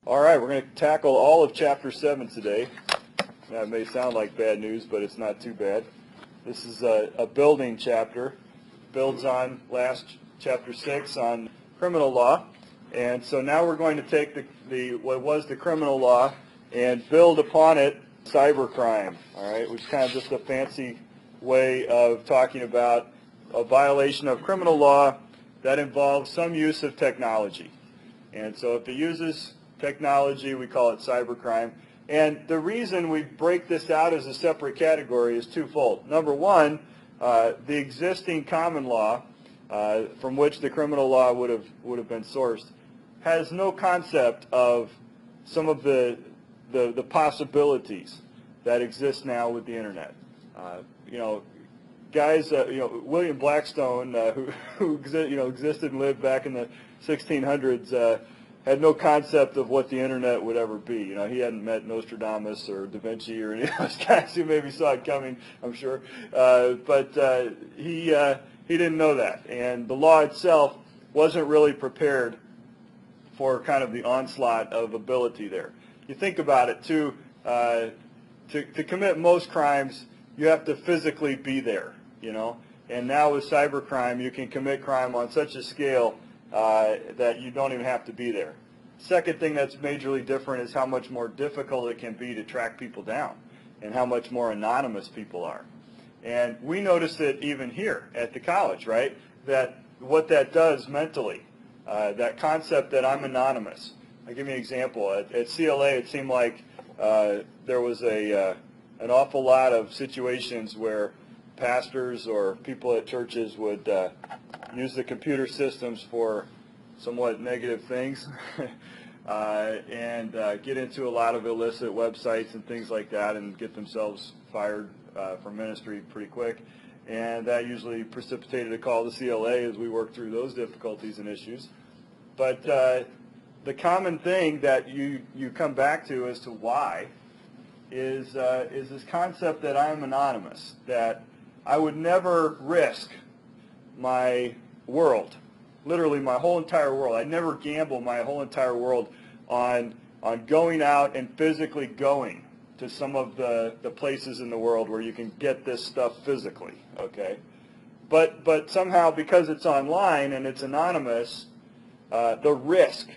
All right, we're going to tackle all of Chapter 7 today. That may sound like bad news, but it's not too bad. This is a building chapter. Builds on last Chapter 6 on criminal law. And so now we're going to take what was the criminal law and build upon it cybercrime, all right, which is kind of just a fancy way of talking about a violation of criminal law that involves some use of technology. And so if it uses technology, we call it cybercrime. And the reason we break this out as a separate category is twofold. Number one, the existing common law from which the criminal law would have been sourced has no concept of some of the possibilities that exist now with the internet. Guys, William Blackstone, who existed and lived back in the 1600s, had no concept of what the internet would ever be. He hadn't met Nostradamus or Da Vinci or any of those guys who maybe saw it coming, I'm sure. But he didn't know that. And the law itself wasn't really prepared for kind of the onslaught of ability there. You think about it, too, to commit most crimes, you have to physically be there, And now with cybercrime, you can commit crime on such a scale that you don't even have to be there. Second thing that's majorly different is how much more difficult it can be to track people down and how much more anonymous people are. And we noticed it even here at the college, right, that what that does mentally, that concept that I'm anonymous. I'll give you an example. At CLA, it seemed like there was an awful lot of situations where pastors or people at churches would use the computer systems for somewhat negative things and get into a lot of illicit websites and things like that and get themselves fired from ministry pretty quick. And that usually precipitated a call to CLA as we worked through those difficulties and issues. But the common thing that you come back to as to why is this concept that I'm anonymous, that I would never risk my world, literally my whole entire world. I'd never gamble my whole entire world on going out and physically going to some of the places in the world where you can get this stuff physically, okay? But somehow, because it's online and it's anonymous, the risk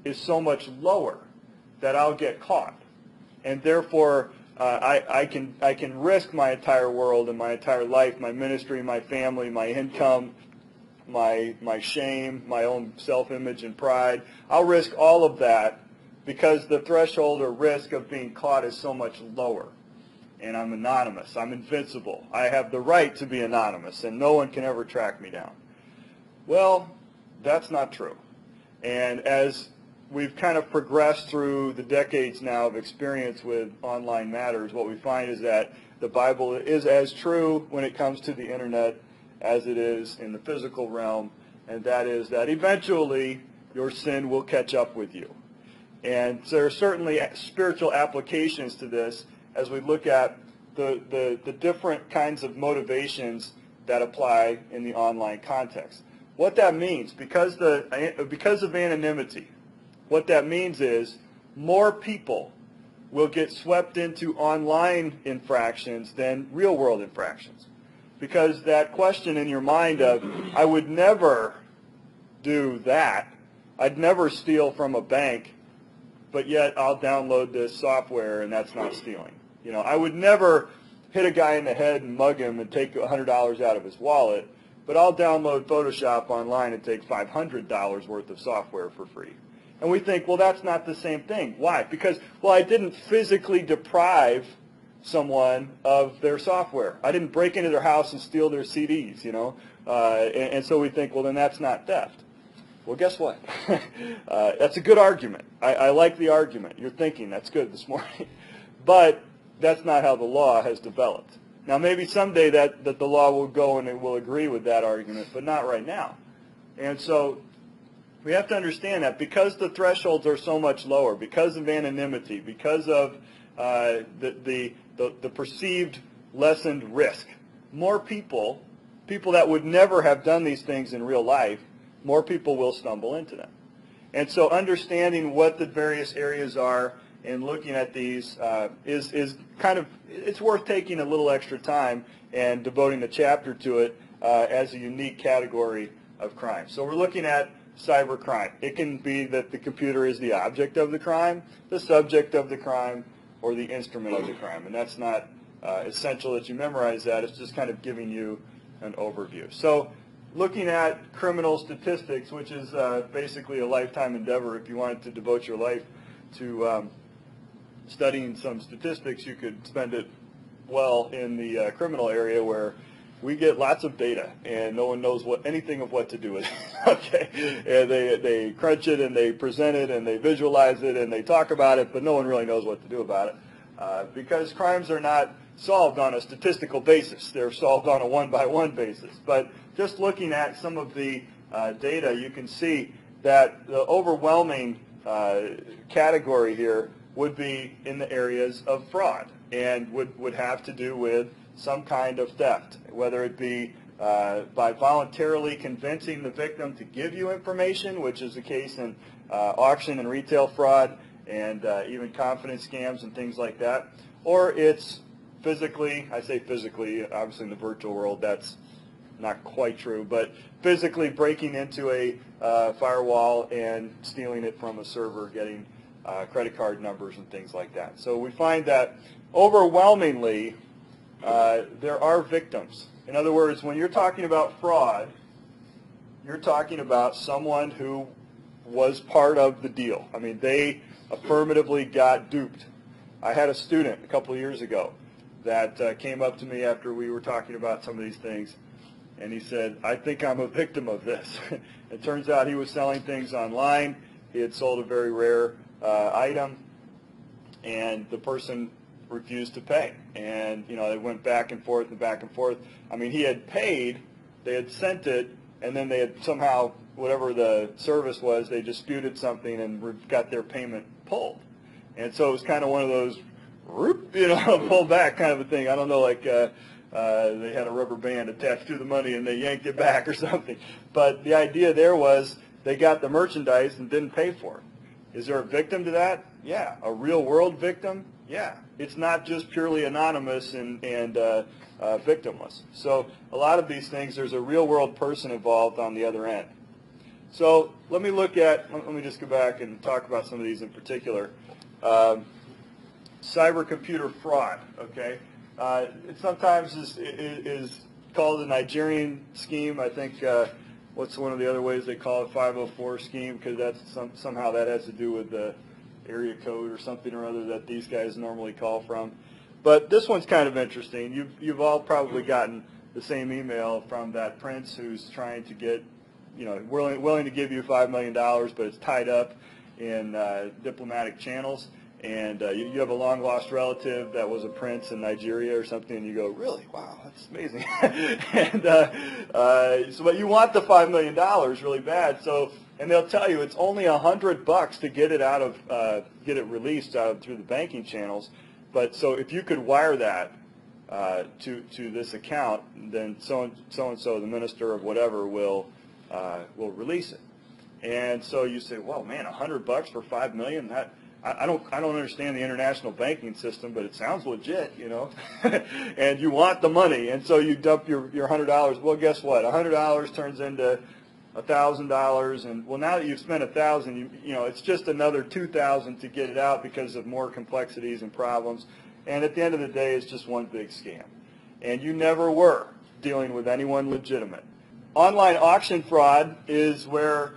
is so much lower that I'll get caught. And therefore, I can risk my entire world and my entire life, my ministry, my family, my income, my shame, my own self-image and pride. I'll risk all of that because the threshold or risk of being caught is so much lower. And I'm anonymous. I'm invincible. I have the right to be anonymous, and no one can ever track me down. Well, that's not true. And as we've kind of progressed through the decades now of experience with online matters, what we find is that the Bible is as true when it comes to the internet as it is in the physical realm, and that is that eventually your sin will catch up with you. And so there are certainly spiritual applications to this as we look at the different kinds of motivations that apply in the online context. What that means, because of anonymity, what that means is more people will get swept into online infractions than real-world infractions. Because that question in your mind of, I would never do that, I'd never steal from a bank, but yet I'll download this software and that's not stealing. I would never hit a guy in the head and mug him and take $100 out of his wallet, but I'll download Photoshop online and take $500 worth of software for free. And we think, well, that's not the same thing. Why? Because, well, I didn't physically deprive someone of their software. I didn't break into their house and steal their CDs, and so we think, well, then that's not theft. Well, guess what? That's a good argument. I like the argument. You're thinking that's good this morning. But that's not how the law has developed. Now, maybe someday that the law will go and it will agree with that argument, but not right now. And so we have to understand that because the thresholds are so much lower, because of anonymity, because of the perceived lessened risk, more people that would never have done these things in real life, more people will stumble into them. And so understanding what the various areas are and looking at these is kind of, it's worth taking a little extra time and devoting a chapter to it as a unique category of crime. So we're looking at cybercrime. It can be that the computer is the object of the crime, the subject of the crime, or the instrument of the crime. And that's not essential that you memorize that. It's just kind of giving you an overview. So looking at criminal statistics, which is basically a lifetime endeavor. If you wanted to devote your life to studying some statistics, you could spend it well in the criminal area, where we get lots of data and no one knows anything of what to do with it. Okay, and they crunch it and they present it and they visualize it and they talk about it, but no one really knows what to do about it because crimes are not solved on a statistical basis. They're solved on a one-by-one basis. But just looking at some of the data, you can see that the overwhelming category here would be in the areas of fraud, and would have to do with some kind of theft, whether it be by voluntarily convincing the victim to give you information, which is the case in auction and retail fraud, and even confidence scams and things like that, or it's physically, I say physically, obviously in the virtual world that's not quite true, but physically breaking into a firewall and stealing it from a server, getting credit card numbers and things like that. So we find that overwhelmingly there are victims. In other words, when you're talking about fraud, you're talking about someone who was part of the deal. I mean, they affirmatively got duped. I had a student a couple of years ago that came up to me after we were talking about some of these things, and he said, I think I'm a victim of this. It turns out he was selling things online. He had sold a very rare item, and the person refused to pay. And, you know, they went back and forth and back and forth. I mean, he had paid, they had sent it, and then they had somehow, whatever the service was, they disputed something and got their payment pulled. And so it was kind of one of those, you know, pull back kind of a thing. I don't know, like they had a rubber band attached to the money and they yanked it back or something. But the idea there was they got the merchandise and didn't pay for it. Is there a victim to that? Yeah. A real world victim? Yeah. It's not just purely anonymous and victimless. So a lot of these things, there's a real world person involved on the other end. So let me just go back and talk about some of these in particular. Cyber computer fraud, okay? It sometimes is called the Nigerian scheme. I think what's one of the other ways they call it, 504 scheme, because that's somehow that has to do with the area code or something or other that these guys normally call from. But this one's kind of interesting. You've all probably gotten the same email from that prince who's trying to get, you know, willing to give you $5 million, but it's tied up in diplomatic channels. And you have a long-lost relative that was a prince in Nigeria or something, and you go, really? Wow, that's amazing. And but you want the $5 million really bad. So, and they'll tell you it's only $100 to get it out of, get it released out through the banking channels. But so if you could wire that to this account, then so and so, the minister of whatever, will release it. And so you say, well, man, $100 for $5 million? That I don't understand the international banking system, but it sounds legit, you know. And you want the money, and so you dump your $100. Well, guess what? $100 turns into $1,000, and well, now that you've spent $1,000, you know, it's just another $2,000 to get it out because of more complexities and problems. And at the end of the day, it's just one big scam. And you never were dealing with anyone legitimate. Online auction fraud is where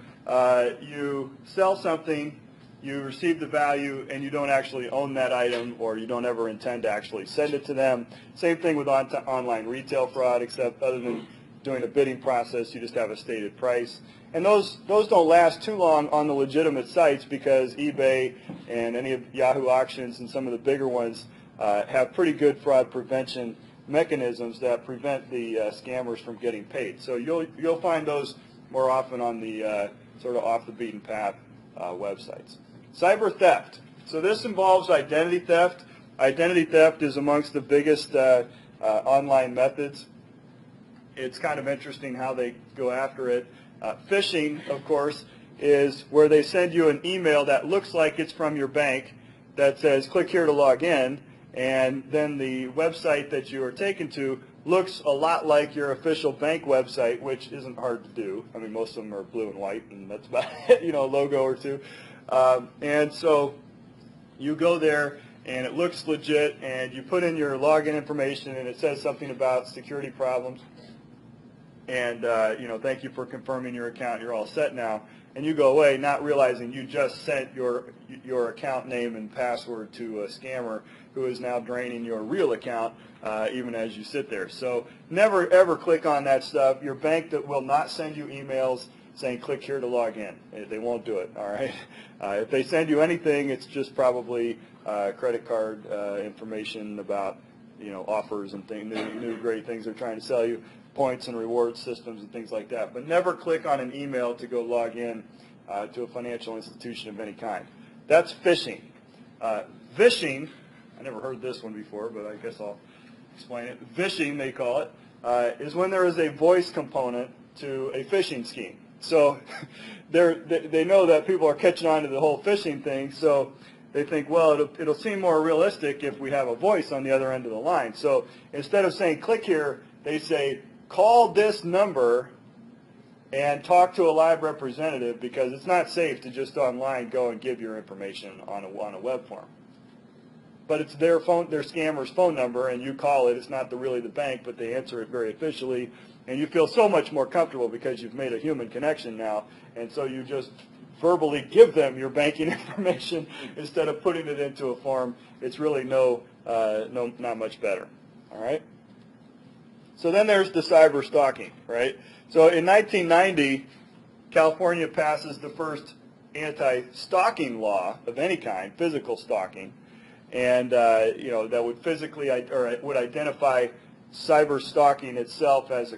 you sell something, you receive the value, and you don't actually own that item, or you don't ever intend to actually send it to them. Same thing with online retail fraud, except other than doing a bidding process, you just have a stated price. And those don't last too long on the legitimate sites, because eBay and any of Yahoo auctions and some of the bigger ones have pretty good fraud prevention mechanisms that prevent the scammers from getting paid. So you'll find those more often on the sort of off the beaten path websites. Cyber theft. So this involves identity theft. Identity theft is amongst the biggest online methods. It's kind of interesting how they go after it. Phishing, of course, is where they send you an email that looks like it's from your bank that says click here to log in, and then the website that you are taken to looks a lot like your official bank website, which isn't hard to do. I mean, most of them are blue and white, and that's about it, you know, a logo or two. And so you go there, and it looks legit, and you put in your login information, and it says something about security problems. And, you know, thank you for confirming your account. You're all set now. And you go away not realizing you just sent your account name and password to a scammer who is now draining your real account even as you sit there. So never, ever click on that stuff. Your bank that will not send you emails saying click here to log in. They won't do it, all right? If they send you anything, it's just probably credit card information about, you know, offers and things, new great things they're trying to sell you, points and reward systems and things like that. But never click on an email to go log in to a financial institution of any kind. That's phishing. Vishing, I never heard this one before, but I guess I'll explain it. Vishing, they call it, is when there is a voice component to a phishing scheme. So they know that people are catching on to the whole phishing thing, so they think, well, it'll seem more realistic if we have a voice on the other end of the line. So instead of saying click here, they say call this number and talk to a live representative, because it's not safe to just online go and give your information on a web form. But it's their scammer's phone number, and you call it. It's not really the bank, but they answer it very officially, and you feel so much more comfortable because you've made a human connection now, and so you just verbally give them your banking information instead of putting it into a form. It's really not much better. All right. So then there's the cyberstalking, right? So in 1990, California passes the first anti-stalking law of any kind, physical stalking, and you know, that would physically would identify cyberstalking itself as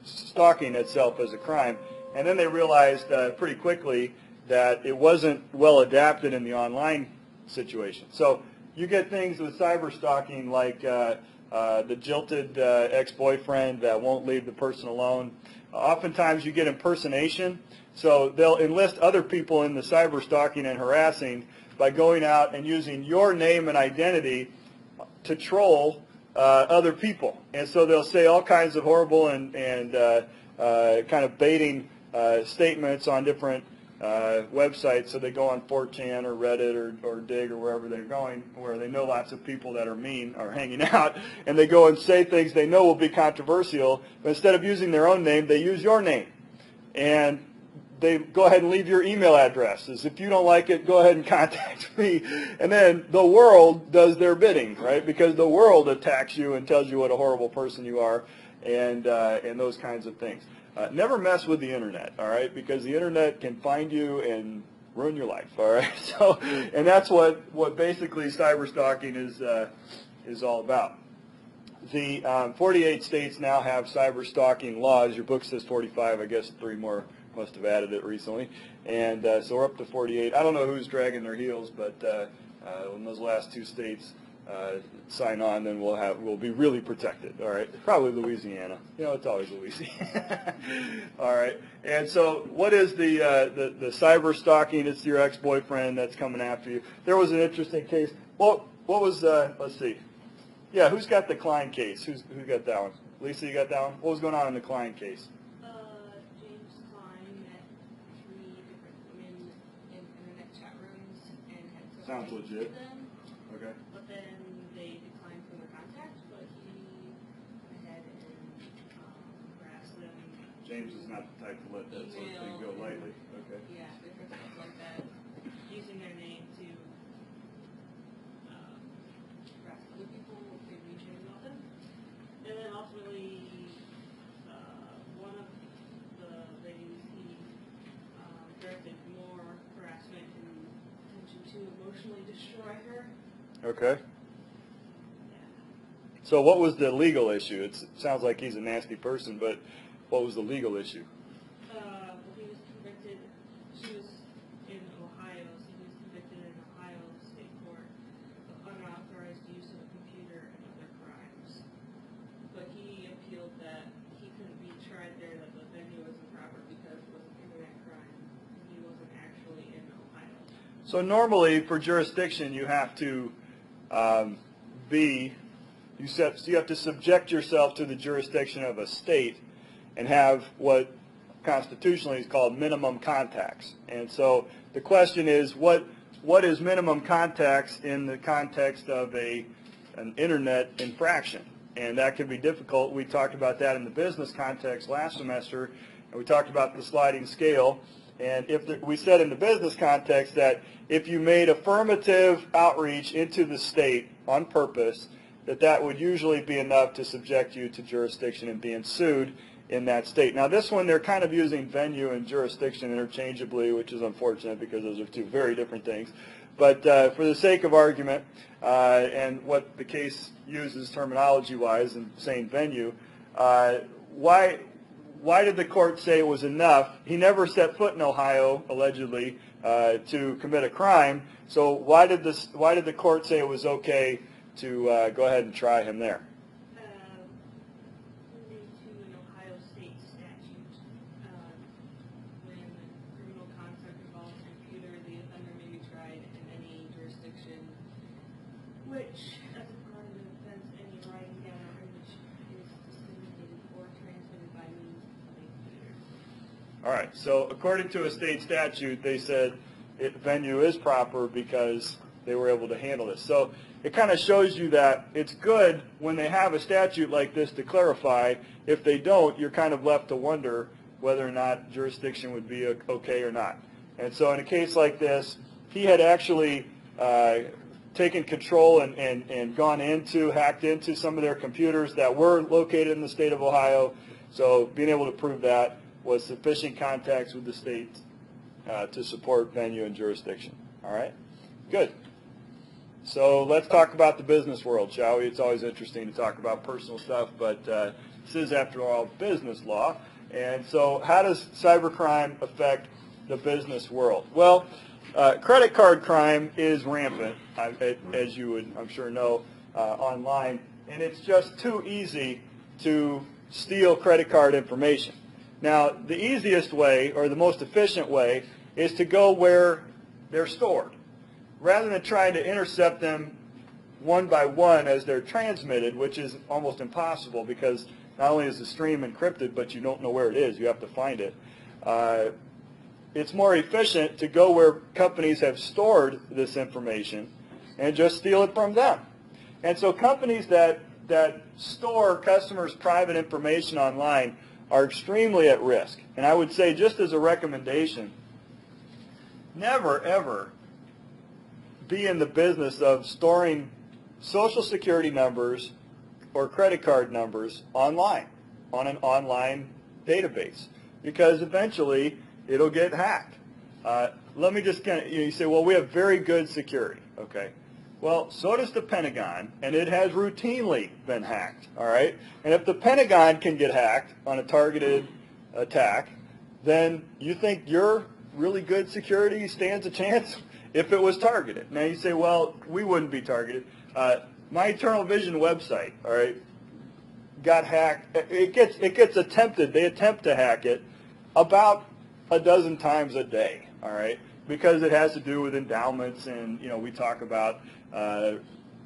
stalking itself as a crime. And then they realized pretty quickly that it wasn't well adapted in the online situation. So you get things with cyberstalking like the jilted ex-boyfriend that won't leave the person alone. Oftentimes you get impersonation. So they'll enlist other people in the cyberstalking and harassing by going out and using your name and identity to troll other people. And so they'll say all kinds of horrible and kind of baiting statements on different websites. So they go on 4chan or Reddit or Dig or wherever they're going, where they know lots of people that are mean are hanging out, and they go and say things they know will be controversial, but instead of using their own name, they use your name. And they go ahead and leave your email addresses. If you don't like it, go ahead and contact me. And then the world does their bidding, right? Because the world attacks you and tells you what a horrible person you are, and those kinds of things. Never mess with the internet, all right? Because the internet can find you and ruin your life, all right? So, and that's what basically cyberstalking is all about. The 48 states now have cyberstalking laws. Your book says 45. I guess 3 more must have added it recently. And so we're up to 48. I don't know who's dragging their heels, but when those last 2 states sign on, then we'll be really protected. All right, probably Louisiana. You know, it's always Louisiana. All right, and so what is the cyber stalking? It's your ex-boyfriend that's coming after you. There was an interesting case. Well, what was let's see. Yeah, who's got the Klein case? Who got that one? Lisa, you got that one? What was going on in the Klein case? James Klein met 3 different women in internet chat rooms and had Sounds legit. them. Okay. But then they declined from their contact, but he went ahead and harassed them. James is not the type to let that sort of thing go lightly. Okay. Yeah, different stuff like that, using their name to harass other people if they reach out about them. And then ultimately, one of the ladies, he directed more harassment and intention to emotionally destroy her. Okay. So what was the legal issue? It sounds like he's a nasty person, but what was the legal issue? Well, he was convicted. She was in Ohio, so he was convicted in Ohio State Court of unauthorized use of a computer and other crimes. But he appealed that he couldn't be tried there, that the venue was improper because it was an internet crime, and he wasn't So normally for jurisdiction you have to you have to subject yourself to the jurisdiction of a state and have what constitutionally is called minimum contacts. And so the question is, what is minimum contacts in the context of an internet infraction? And that can be difficult. We talked about that in the business context last semester, and we talked about the sliding scale. And we said in the business context that if you made affirmative outreach into the state on purpose, that would usually be enough to subject you to jurisdiction and being sued in that state. Now this one, they're kind of using venue and jurisdiction interchangeably, which is unfortunate because those are two very different things. But for the sake of argument, and what the case uses terminology-wise and saying venue, why did the court say it was enough? He never set foot in Ohio, allegedly, to commit a crime. So why did the court say it was okay to go ahead and try him there? According to an Ohio state statute, when criminal conduct involves a computer, the offender may be tried in any jurisdiction, which, as a part of the offense, any writing down or image is disseminated or transmitted by means of a computer. All right. So according to a state statute, they said venue is proper because they were able to handle this. So it kind of shows you that it's good when they have a statute like this to clarify. If they don't, you're kind of left to wonder whether or not jurisdiction would be okay or not. And so in a case like this, he had actually taken control and gone into, hacked into some of their computers that were located in the state of Ohio. So being able to prove that was sufficient contacts with the state to support venue and jurisdiction. All right? Good. So let's talk about the business world, shall we? It's always interesting to talk about personal stuff, but this is, after all, business law. And so how does cybercrime affect the business world? Well, credit card crime is rampant, as you would, I'm sure, know, online. And it's just too easy to steal credit card information. Now, the easiest way, or the most efficient way, is to go where they're stored. Rather than trying to intercept them one by one as they're transmitted, which is almost impossible because not only is the stream encrypted, but you don't know where it is. You have to find it. It's more efficient to go where companies have stored this information and just steal it from them. And so companies that store customers' private information online are extremely at risk. And I would say, just as a recommendation, never, ever be in the business of storing Social Security numbers or credit card numbers online, on an online database, because eventually it'll get hacked. Let me just kind of, you say, well, we have very good security. Okay. Well, so does the Pentagon, and it has routinely been hacked. All right. And if the Pentagon can get hacked on a targeted attack, then you think your really good security stands a chance if it was targeted. Now you say, well, we wouldn't be targeted. My Eternal Vision website, all right, got hacked. It gets attempted. They attempt to hack it about a dozen times a day, all right, because it has to do with endowments, and we talk about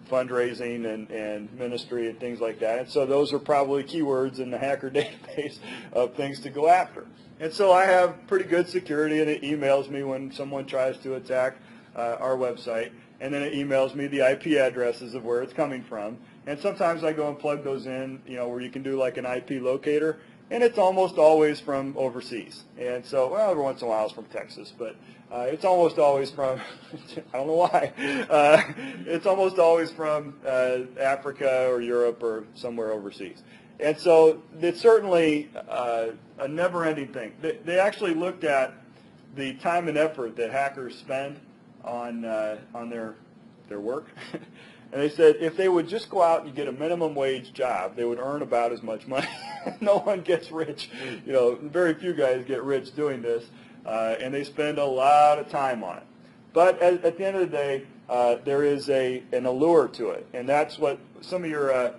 fundraising and ministry and things like that. And so those are probably keywords in the hacker database of things to go after. And so I have pretty good security, and it emails me when someone tries to attack our website, and then it emails me the IP addresses of where it's coming from. And sometimes I go and plug those in, where you can do like an IP locator, and it's almost always from overseas. And so, well, every once in a while it's from Texas, but it's almost always from, I don't know why, it's almost always from Africa or Europe or somewhere overseas. And so it's certainly a never-ending thing. They actually looked at the time and effort that hackers spend on their work. And they said if they would just go out and get a minimum wage job, they would earn about as much money. No one gets rich. Very few guys get rich doing this, and they spend a lot of time on it. But at the end of the day, there is an allure to it, and that's what some of your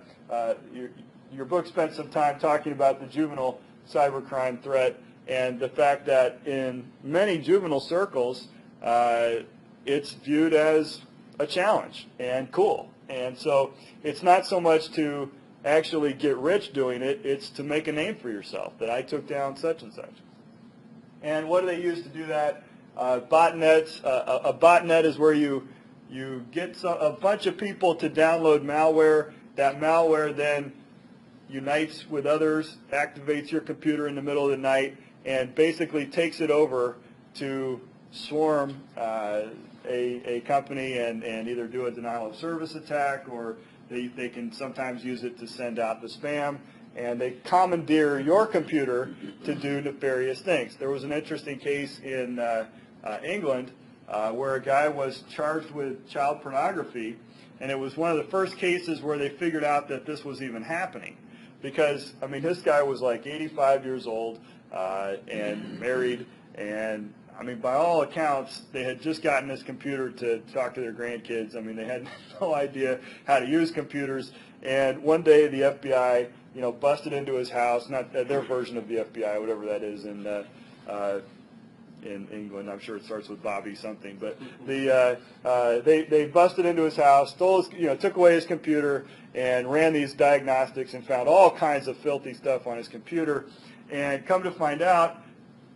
book spent some time talking about, the juvenile cybercrime threat, and the fact that in many juvenile circles, it's viewed as a challenge and cool. And so it's not so much to actually get rich doing it, it's to make a name for yourself, that I took down such and such. And what do they use to do that? Botnets. A botnet is where you get a bunch of people to download malware. That malware then unites with others, activates your computer in the middle of the night, and basically takes it over to swarm a company and either do a denial of service attack, or they can sometimes use it to send out the spam, and they commandeer your computer to do nefarious things. There was an interesting case in England where a guy was charged with child pornography, and it was one of the first cases where they figured out that this was even happening. Because, I mean, this guy was like 85 years old and married, and I mean, by all accounts, they had just gotten this computer to talk to their grandkids. I mean, they had no idea how to use computers. And one day, the FBI, busted into his house. Not their version of the FBI, whatever that is in England. I'm sure it starts with Bobby something. But they busted into his house, stole his, took away his computer, and ran these diagnostics and found all kinds of filthy stuff on his computer. And come to find out,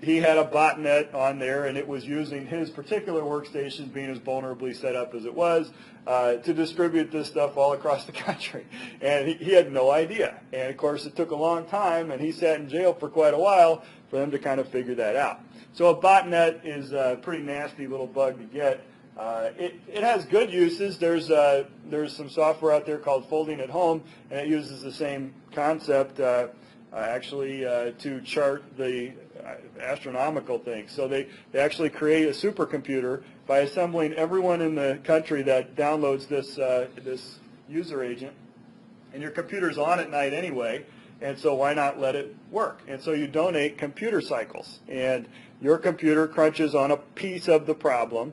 he had a botnet on there, and it was using his particular workstation, being as vulnerably set up as it was, to distribute this stuff all across the country. And he had no idea. And, of course, it took a long time, and he sat in jail for quite a while for them to kind of figure that out. So a botnet is a pretty nasty little bug to get. It has good uses. There's some software out there called Folding at Home, and it uses the same concept actually to chart the astronomical things. So they actually create a supercomputer by assembling everyone in the country that downloads this user agent, and your computer's on at night anyway, and so why not let it work? And so you donate computer cycles, and your computer crunches on a piece of the problem,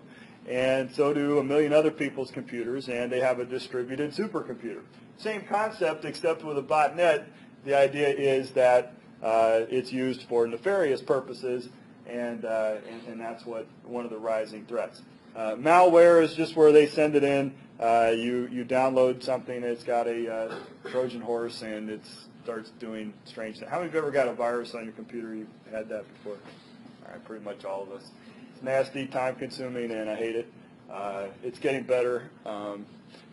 and so do a million other people's computers, and they have a distributed supercomputer. Same concept, except with a botnet. The idea is that it's used for nefarious purposes, and that's one of the rising threats. Malware is just where they send it in. You download something, it's got a Trojan horse, and it starts doing strange things. How many of you have ever got a virus on your computer? You've had that before? All right, pretty much all of us. It's nasty, time-consuming, and I hate it. It's getting better.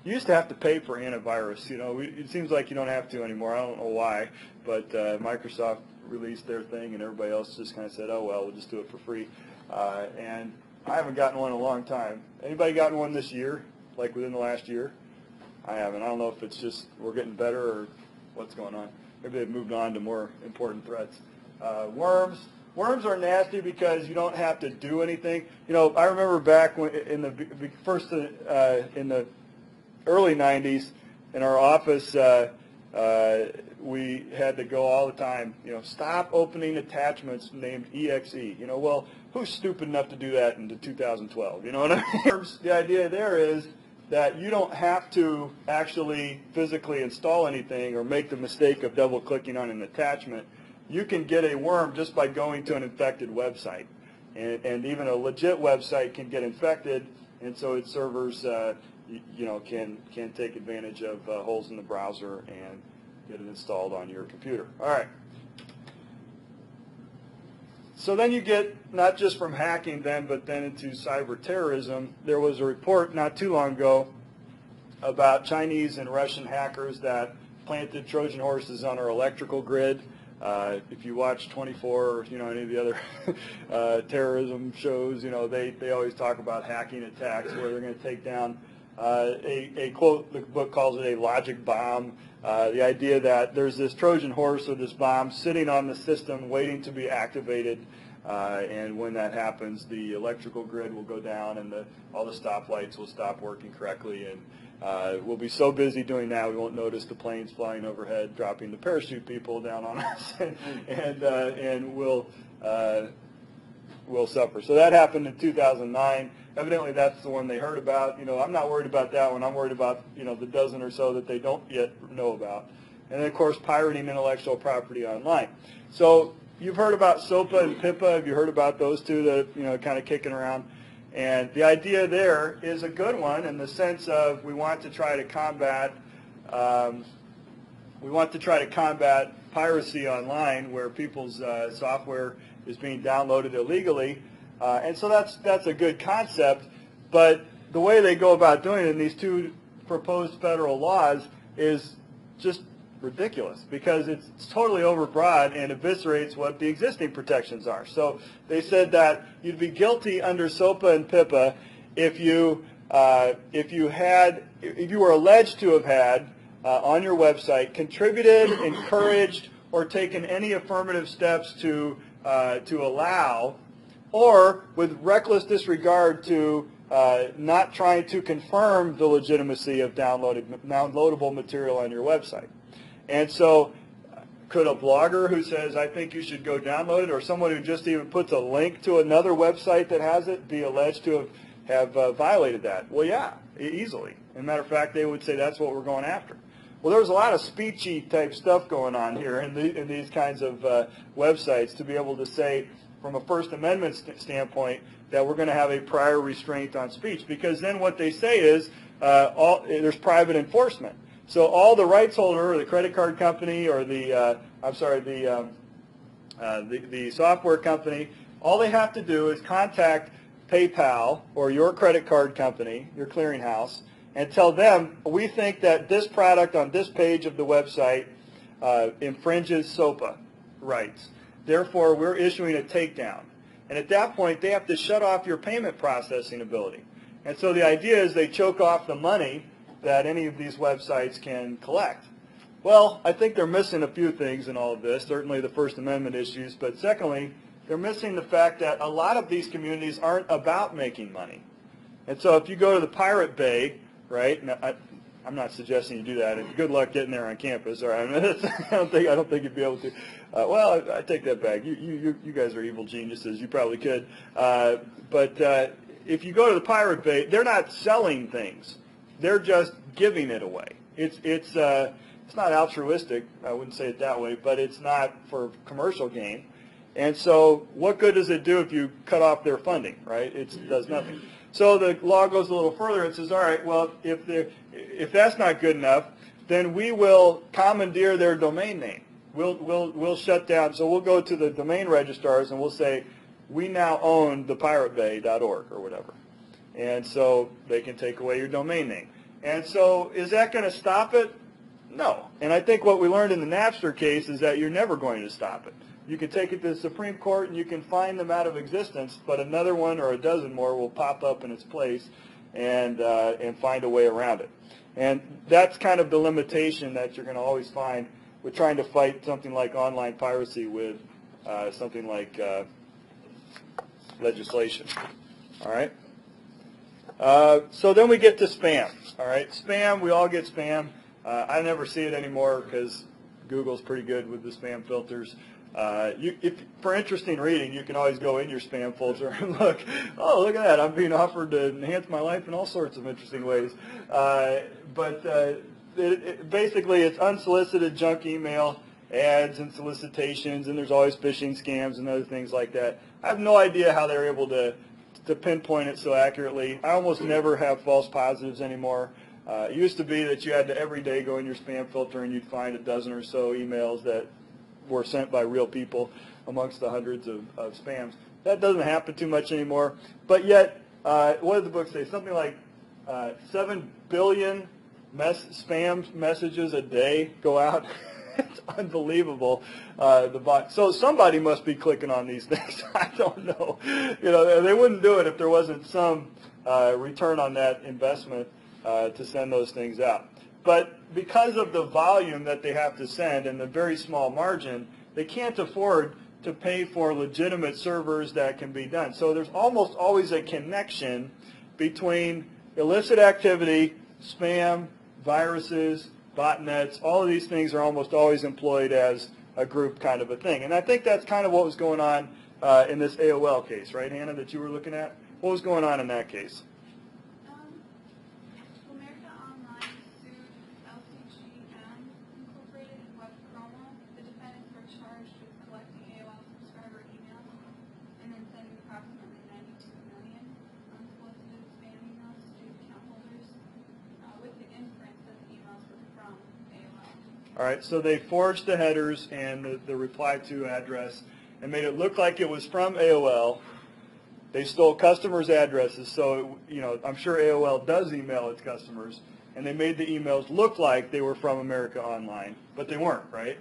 You used to have to pay for antivirus. It seems like you don't have to anymore. I don't know why, but Microsoft released their thing, and everybody else just kind of said, oh, well, we'll just do it for free. And I haven't gotten one in a long time. Anybody gotten one this year, like within the last year? I haven't. I don't know if it's just we're getting better or what's going on. Maybe they've moved on to more important threats. Worms. Worms are nasty because you don't have to do anything. I remember back when in the early 90s, in our office, we had to go all the time, stop opening attachments named EXE. Well, who's stupid enough to do that in 2012? You know what I mean? The idea there is that you don't have to actually physically install anything or make the mistake of double-clicking on an attachment. You can get a worm just by going to an infected website. And even a legit website can get infected, and so its servers can take advantage of holes in the browser and get it installed on your computer. All right. So then you get not just from hacking then, but then into cyber terrorism. There was a report not too long ago about Chinese and Russian hackers that planted Trojan horses on our electrical grid. If you watch 24 or any of the other terrorism shows, they always talk about hacking attacks where they're going to take down a quote, the book calls it a logic bomb. The idea that there's this Trojan horse or this bomb sitting on the system waiting to be activated, and when that happens, the electrical grid will go down and all the stoplights will stop working correctly, and we'll be so busy doing that we won't notice the planes flying overhead dropping the parachute people down on us, and we'll suffer. So that happened in 2009. Evidently, that's the one they heard about. I'm not worried about that one. I'm worried about the dozen or so that they don't yet know about. And then, of course, pirating intellectual property online. So you've heard about SOPA and PIPA. Have you heard about those two that kind of kicking around? And the idea there is a good one in the sense of we want to try to combat piracy online where people's software is being downloaded illegally. And so that's a good concept, but the way they go about doing it in these two proposed federal laws is just ridiculous because it's totally overbroad and eviscerates what the existing protections are. So they said that you'd be guilty under SOPA and PIPA if you were alleged to have had on your website contributed, encouraged, or taken any affirmative steps to allow, or with reckless disregard to not trying to confirm the legitimacy of downloadable material on your website. And so could a blogger who says, I think you should go download it, or someone who just even puts a link to another website that has it, be alleged to have violated that? Well, yeah, easily. As a matter of fact, they would say that's what we're going after. Well, there's a lot of speechy type stuff going on here in these kinds of websites to be able to say, from a First Amendment standpoint, that we're going to have a prior restraint on speech, because then what they say is there's private enforcement. So all the rights holder, or the credit card company, or the software company, all they have to do is contact PayPal or your credit card company, your clearinghouse, and tell them, we think that this product on this page of the website infringes SOPA rights. Therefore, we're issuing a takedown. And at that point, they have to shut off your payment processing ability. And so the idea is they choke off the money that any of these websites can collect. Well, I think they're missing a few things in all of this, certainly the First Amendment issues, but secondly, they're missing the fact that a lot of these communities aren't about making money. And so if you go to the Pirate Bay, right, now, I'm not suggesting you do that, and good luck getting there on campus, all right? I don't think you'd be able to. Well, I take that back. You guys are evil geniuses. You probably could. But if you go to the Pirate Bay, they're not selling things. They're just giving it away. It's not altruistic. I wouldn't say it that way, but it's not for commercial gain. And so what good does it do if you cut off their funding, right? It does nothing. So the law goes a little further. It says, all right, well, if that's not good enough, then we will commandeer their domain name. We'll shut down. So we'll go to the domain registrars and we'll say, we now own thepiratebay.org or whatever. And so they can take away your domain name. And so is that going to stop it? No. And I think what we learned in the Napster case is that you're never going to stop it. You can take it to the Supreme Court and you can find them out of existence, but another one or a dozen more will pop up in its place and find a way around it. And that's kind of the limitation that you're going to always find with trying to fight something like online piracy with something like legislation. All right? So then we get to spam. All right? Spam, we all get spam. I never see it anymore because Google's pretty good with the spam filters. For interesting reading, you can always go in your spam folder and look, oh, look at that. I'm being offered to enhance my life in all sorts of interesting ways. Basically, it's unsolicited junk email, ads and solicitations, and there's always phishing scams and other things like that. I have no idea how they're able to pinpoint it so accurately. I almost never have false positives anymore. It used to be that you had to every day go in your spam filter and you'd find a dozen or so emails that were sent by real people amongst the hundreds of spams. That doesn't happen too much anymore. But yet, what did the book say? Something like 7 billion spam messages a day go out. It's unbelievable. So somebody must be clicking on these things. I don't know. They wouldn't do it if there wasn't some return on that investment to send those things out. But because of the volume that they have to send and the very small margin, they can't afford to pay for legitimate servers that can be done. So there's almost always a connection between illicit activity, spam, viruses, botnets. All of these things are almost always employed as a group kind of a thing. And I think that's kind of what was going on in this AOL case, right, Hannah, that you were looking at? What was going on in that case? All right, so they forged the headers and the reply to address and made it look like it was from AOL. They stole customers' addresses, so I'm sure AOL does email its customers, and they made the emails look like they were from America Online, but they weren't, right?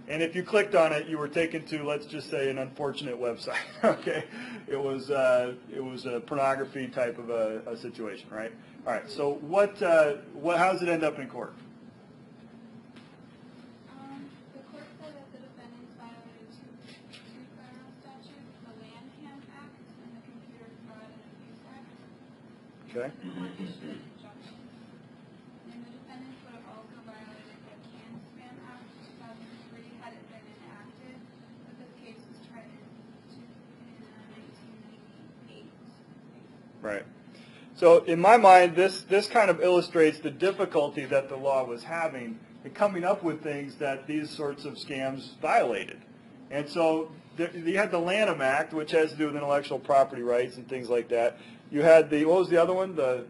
And if you clicked on it, you were taken to, let's just say, an unfortunate website. Okay, it was a pornography type of a situation, right? All right. So how does it end up in court? The court said that the defendants violated two federal statutes: the Land Hand Act and the Computer Fraud and Abuse Act. Okay. And the court issued an injunction. And the defendants would have also violated the Canned Spam Act 2003 had it been enacted, but this case was tried in 1998. Right. So in my mind, this kind of illustrates the difficulty that the law was having in coming up with things that these sorts of scams violated. And so you had the Lanham Act, which has to do with intellectual property rights and things like that. You had what was the other one? The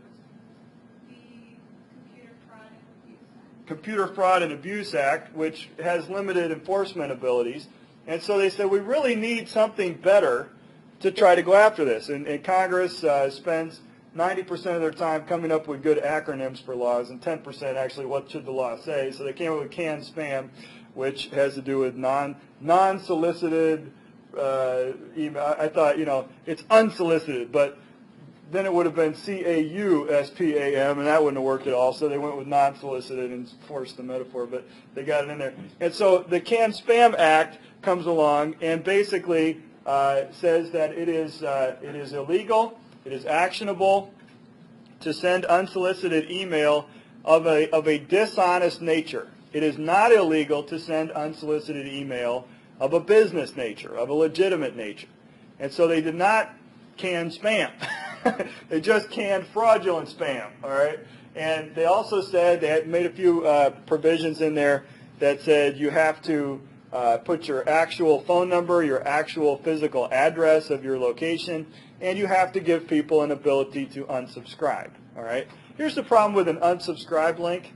Computer Fraud and Abuse Act, which has limited enforcement abilities. And so they said, we really need something better to try to go after this. And Congress spends 90% of their time coming up with good acronyms for laws, and 10% actually what should the law say. So they came up with canned spam, which has to do with non-solicited email. I thought, it's unsolicited, but then it would have been CAUSPAM, and that wouldn't have worked at all. So they went with non-solicited and forced the metaphor, but they got it in there. And so the Canned Spam Act comes along and basically says that it is illegal, it is actionable to send unsolicited email of a dishonest nature. It is not illegal to send unsolicited email of a business nature, of a legitimate nature. And so they did not can spam. They just canned fraudulent spam, all right? And they also said, they had made a few provisions in there that said you have to put your actual phone number, your actual physical address of your location, and you have to give people an ability to unsubscribe, all right? Here's the problem with an unsubscribe link.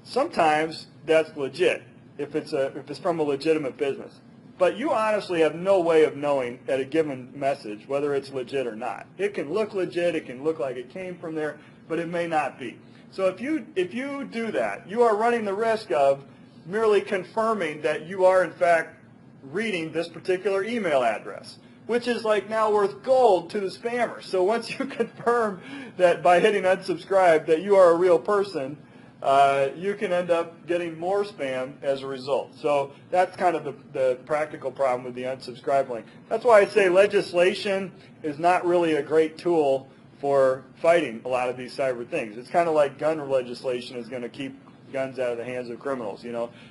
Sometimes that's legit if it's from a legitimate business. But you honestly have no way of knowing at a given message whether it's legit or not. It can look legit, it can look like it came from there, but it may not be. So if you do that, you are running the risk of merely confirming that you are in fact reading this particular email address, which is like now worth gold to the spammer. So once you confirm that by hitting unsubscribe that you are a real person, you can end up getting more spam as a result. So that's kind of the practical problem with the unsubscribe link. That's why I say legislation is not really a great tool for fighting a lot of these cyber things. It's kind of like gun legislation is going to keep guns out of the hands of criminals.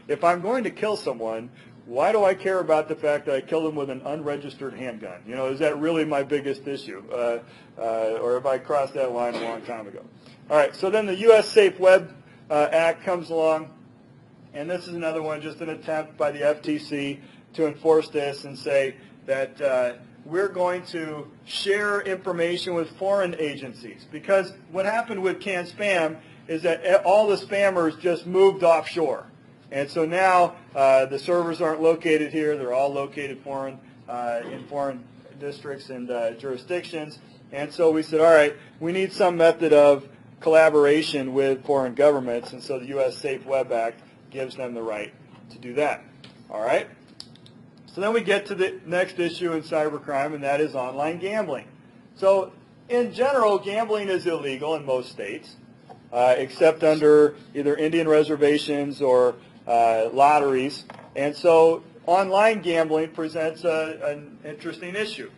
If I'm going to kill someone, why do I care about the fact that I killed them with an unregistered handgun? Is that really my biggest issue? Or have I crossed that line a long time ago? All right, so then the U.S. Safe Web Act comes along, and this is another one, just an attempt by the FTC to enforce this and say that we're going to share information with foreign agencies. Because what happened with canned spam is that all the spammers just moved offshore. And so now the servers aren't located here. They're all located in foreign districts and jurisdictions. And so we said, all right, we need some method of collaboration with foreign governments, and so the U.S. Safe Web Act gives them the right to do that. All right? So then we get to the next issue in cybercrime, and that is online gambling. So in general, gambling is illegal in most states, except under either Indian reservations or lotteries. And so online gambling presents an interesting issue.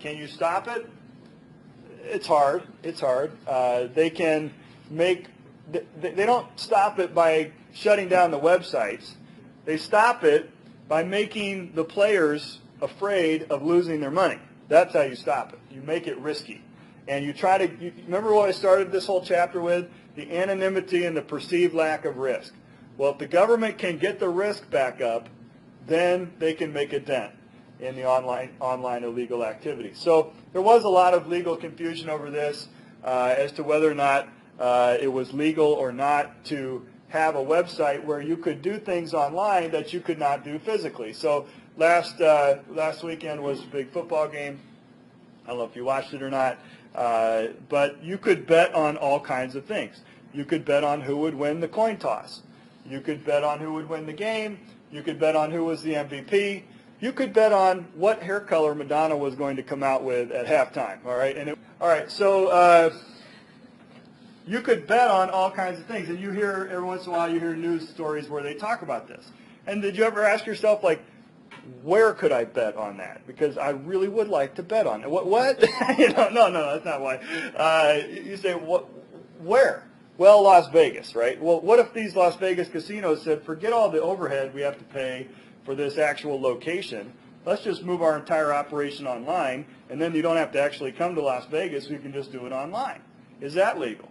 Can you stop it? It's hard. It's hard. They can make. They don't stop it by shutting down the websites. They stop it by making the players afraid of losing their money. That's how you stop it. You make it risky, and you try to. Remember what I started this whole chapter with? The anonymity and the perceived lack of risk. Well, if the government can get the risk back up, then they can make a dent in the online illegal activity. So there was a lot of legal confusion over this as to whether or not it was legal or not to have a website where you could do things online that you could not do physically. So last weekend was a big football game. I don't know if you watched it or not, but you could bet on all kinds of things. You could bet on who would win the coin toss. You could bet on who would win the game. You could bet on who was the MVP. You could bet on what hair color Madonna was going to come out with at halftime. All right. So you could bet on all kinds of things, and you hear every once in a while you hear news stories where they talk about this. And did you ever ask yourself, like, where could I bet on that? Because I really would like to bet on it. What? No, that's not why. You say, where? Well, Las Vegas, right? Well, what if these Las Vegas casinos said, forget all the overhead we have to pay for this actual location. Let's just move our entire operation online, and then you don't have to actually come to Las Vegas. You can just do it online. Is that legal?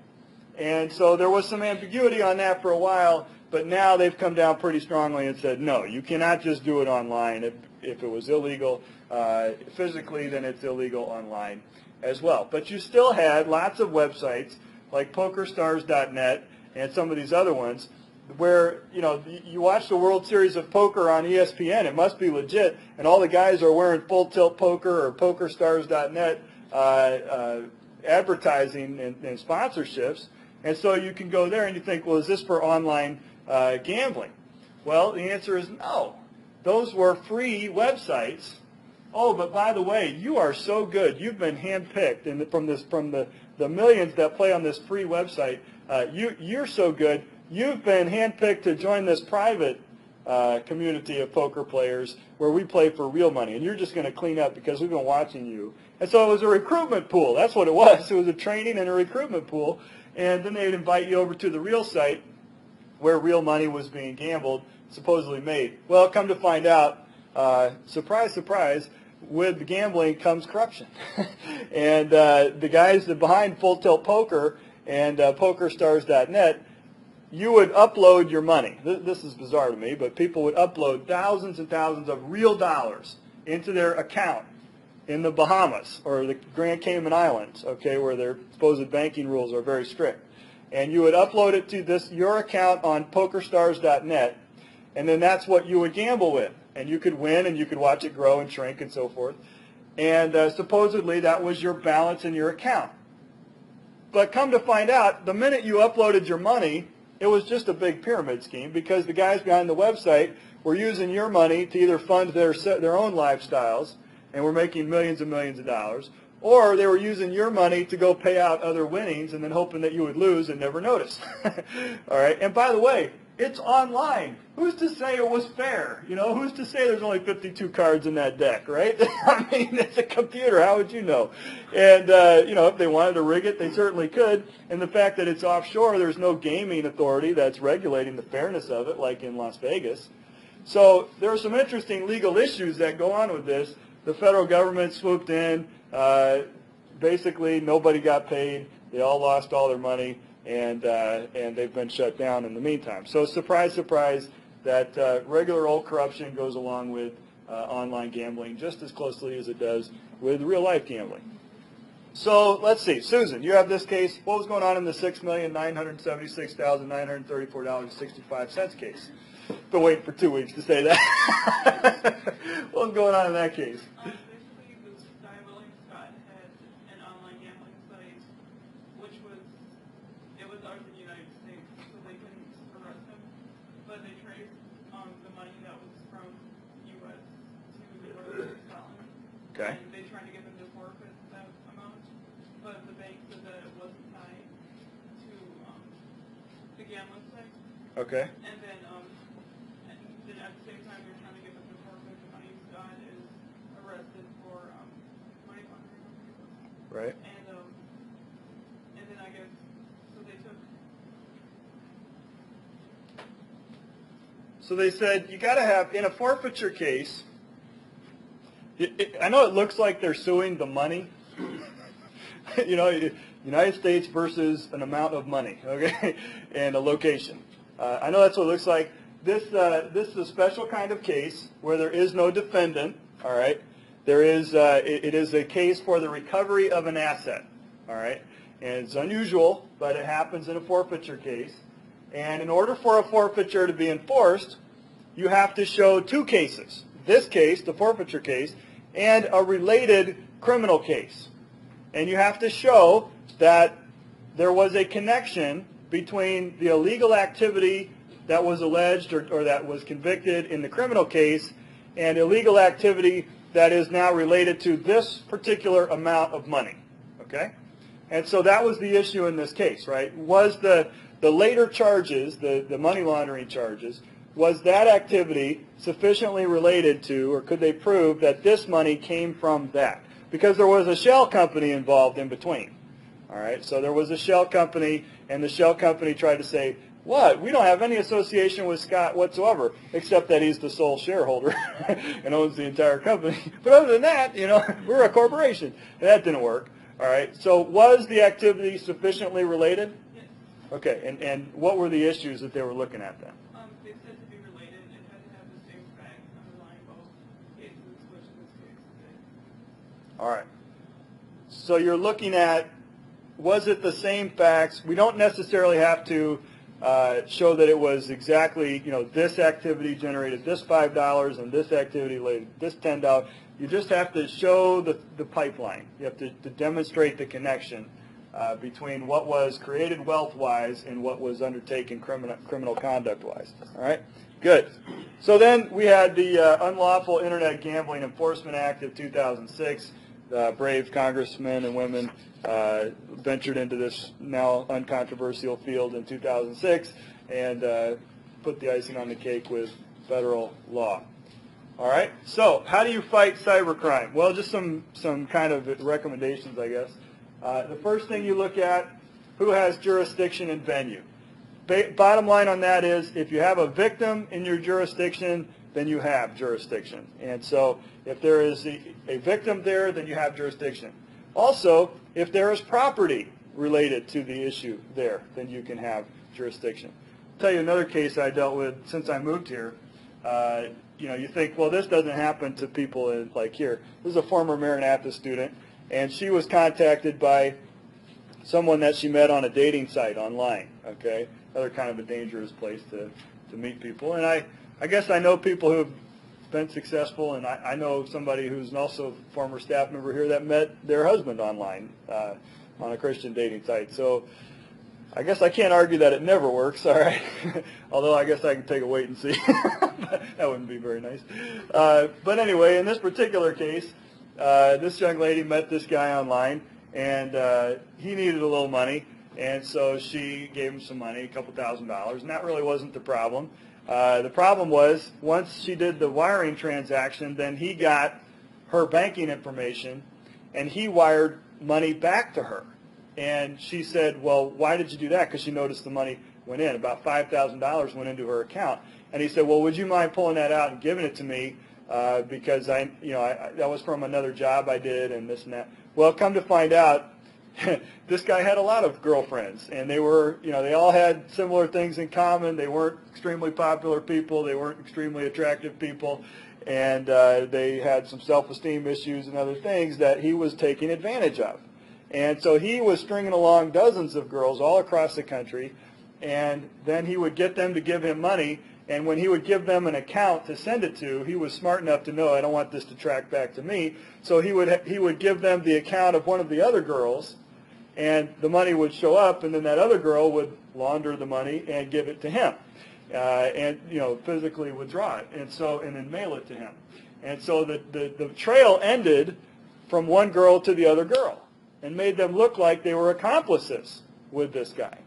And so there was some ambiguity on that for a while, but now they've come down pretty strongly and said, no, you cannot just do it online. If it was illegal physically, then it's illegal online as well. But you still had lots of websites like PokerStars.net and some of these other ones where, you watch the World Series of Poker on ESPN, it must be legit, and all the guys are wearing Full Tilt Poker or PokerStars.net advertising and sponsorships. And so you can go there and you think, well, is this for online gambling? Well, the answer is no. Those were free websites. Oh, but by the way, you are so good. You've been handpicked from the millions that play on this free website. You're so good. You've been handpicked to join this private community of poker players where we play for real money, and you're just going to clean up because we've been watching you. And so it was a recruitment pool. That's what it was. It was a training and a recruitment pool. And then they'd invite you over to the real site where real money was being gambled, supposedly made. Well, come to find out, surprise, surprise, with the gambling comes corruption. And the guys behind Full Tilt Poker and PokerStars.net, you would upload your money. This is bizarre to me, but people would upload thousands and thousands of real dollars into their account in the Bahamas or the Grand Cayman Islands, okay, where their supposed banking rules are very strict. And you would upload it to your account on PokerStars.net, and then that's what you would gamble with. And you could win, and you could watch it grow and shrink and so forth. And supposedly that was your balance in your account. But come to find out, the minute you uploaded your money, it was just a big pyramid scheme because the guys behind the website were using your money to either fund their own lifestyles, and were making millions and millions of dollars, or they were using your money to go pay out other winnings and then hoping that you would lose and never notice. All right. And by the way, it's online. Who's to say it was fair? Who's to say there's only 52 cards in that deck, right? I mean, it's a computer. How would you know? And, if they wanted to rig it, they certainly could. And the fact that it's offshore, there's no gaming authority that's regulating the fairness of it, like in Las Vegas. So there are some interesting legal issues that go on with this. The federal government swooped in. Basically, nobody got paid. They all lost all their money, and they've been shut down in the meantime. So surprise, surprise, that regular old corruption goes along with online gambling just as closely as it does with real-life gambling. So let's see. Susan, you have this case. What was going on in the $6,976,934.65 case? Been waiting for 2 weeks to say that. What was going on in that case? Basically, this guy, William Scott, had an online gambling site, which was ours in the United States, so they couldn't arrest him. But they traced the money that was from U.S. to Scotland. Okay. And they tried to get them to forfeit that amount, but the bank said that it wasn't tied to the gambling site. Okay. And then at the same time they're trying to get them to forfeit the money. Scott is arrested for money laundering. Right. And then I guess they took. So they said you got to have in a forfeiture case. I know it looks like they're suing the money. United States versus an amount of money, okay, and a location. I know that's what it looks like. This is a special kind of case where there is no defendant. All right, there is. It is a case for the recovery of an asset. All right, and it's unusual, but it happens in a forfeiture case. And in order for a forfeiture to be enforced, you have to show two cases. This case, the forfeiture case, and a related criminal case. And you have to show that there was a connection between the illegal activity that was alleged or that was convicted in the criminal case and illegal activity that is now related to this particular amount of money. Okay? And so that was the issue in this case, right? Was the later charges, the money laundering charges, was that activity sufficiently related to, or could they prove that this money came from that? Because there was a shell company involved in between. All right, so there was a shell company, and the shell company tried to say, what? We don't have any association with Scott whatsoever, except that he's the sole shareholder and owns the entire company. But other than that, you know, we're a corporation. And that didn't work. All right, so was the activity sufficiently related? Yes. Okay, and what were the issues that they were looking at then? They said to be related and had to have the same facts underlying both cases, which in this case they did. All right. So you're looking at, was it the same facts? We don't necessarily have to show that it was exactly, you know, this activity generated this $5 and this activity related this $10. You just have to show the pipeline. You have to demonstrate the connection between what was created wealth-wise and what was undertaken criminal conduct-wise. All right? Good. So then we had the Unlawful Internet Gambling Enforcement Act of 2006. Brave congressmen and women ventured into this now uncontroversial field in 2006 and put the icing on the cake with federal law. All right, so how do you fight cybercrime? Well, just some kind of recommendations, I guess. The first thing you look at, who has jurisdiction and venue. Bottom line on that is, if you have a victim in your jurisdiction, then you have jurisdiction. And so if there is a victim there, then you have jurisdiction. Also, if there is property related to the issue there, then you can have jurisdiction. I'll tell you another case I dealt with since I moved here. You know, you think, well, this doesn't happen to people in, like here. This is a former Maranatha student, and she was contacted by someone that she met on a dating site online, okay? Another kind of a dangerous place to meet people. And I guess I know people who have been successful, and I know somebody who's also a former staff member here that met their husband online on a Christian dating site. So I guess I can't argue that it never works, all right? Although I guess I can take a wait and see. That wouldn't be very nice. But anyway, in this particular case, this young lady met this guy online, and he needed a little money, and so she gave him some money, a couple $1,000s, and that really wasn't the problem. The problem was, once she did the wiring transaction, then he got her banking information, and he wired money back to her. And she said, well, why did you do that? Because she noticed the money went in. About $5,000 went into her account. And he said, well, would you mind pulling that out and giving it to me? Because that was from another job I did and this and that. Well, come to find out, this guy had a lot of girlfriends, and they were, they all had similar things in common. They weren't extremely popular people. They weren't extremely attractive people. And they had some self-esteem issues and other things that he was taking advantage of. And so he was stringing along dozens of girls all across the country, and then he would get them to give him money, and when he would give them an account to send it to, he was smart enough to know, I don't want this to track back to me, so he would give them the account of one of the other girls, and the money would show up, and then that other girl would launder the money and give it to him, and physically withdraw it, and then mail it to him. And so the trail ended from one girl to the other girl, and made them look like they were accomplices with this guy.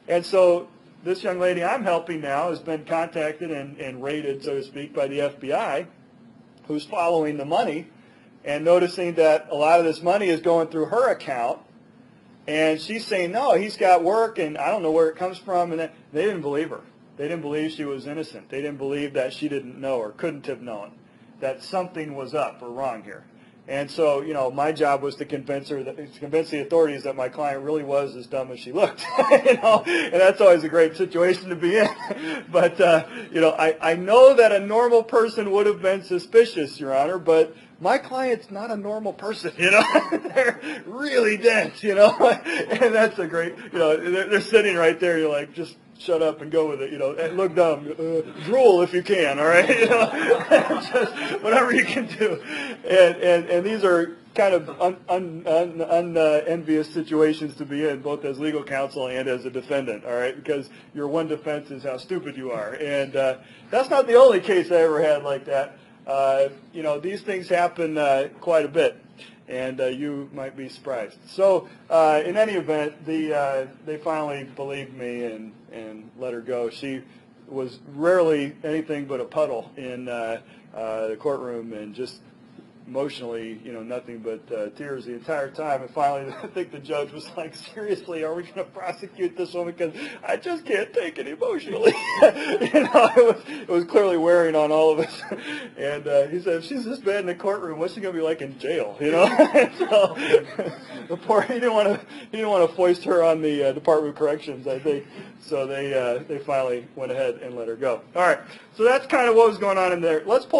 And so this young lady I'm helping now has been contacted and raided, so to speak, by the FBI, who's following the money and noticing that a lot of this money is going through her account. And she's saying, no, he's got work, and I don't know where it comes from. And they didn't believe her. They didn't believe she was innocent. They didn't believe that she didn't know or couldn't have known that something was up or wrong here. And so, my job was to convince the authorities that my client really was as dumb as she looked, and that's always a great situation to be in. But, I know that a normal person would have been suspicious, Your Honor, but my client's not a normal person, you know. They're really dense, you know. And that's a great, you know, they're sitting right there. You're like, just shut up and go with it, you know. And look dumb, drool if you can, all right, you know. Just whatever you can do. And these are kind of unenvious situations to be in, both as legal counsel and as a defendant, all right, because your one defense is how stupid you are. And that's not the only case I ever had like that. You know, these things happen quite a bit, and you might be surprised. So in any event, they finally believed me and let her go. She was rarely anything but a puddle in the courtroom, and just emotionally, you know, nothing but tears the entire time. And finally, I think the judge was like, seriously, are we going to prosecute this woman? Because I just can't take it emotionally. You know, it was clearly wearing on all of us. And he said, if she's this bad in the courtroom, what's she going to be like in jail? You know? So the poor, he didn't want to foist her on the Department of Corrections, I think. So they finally went ahead and let her go. All right. So that's kind of what was going on in there. Let's pull out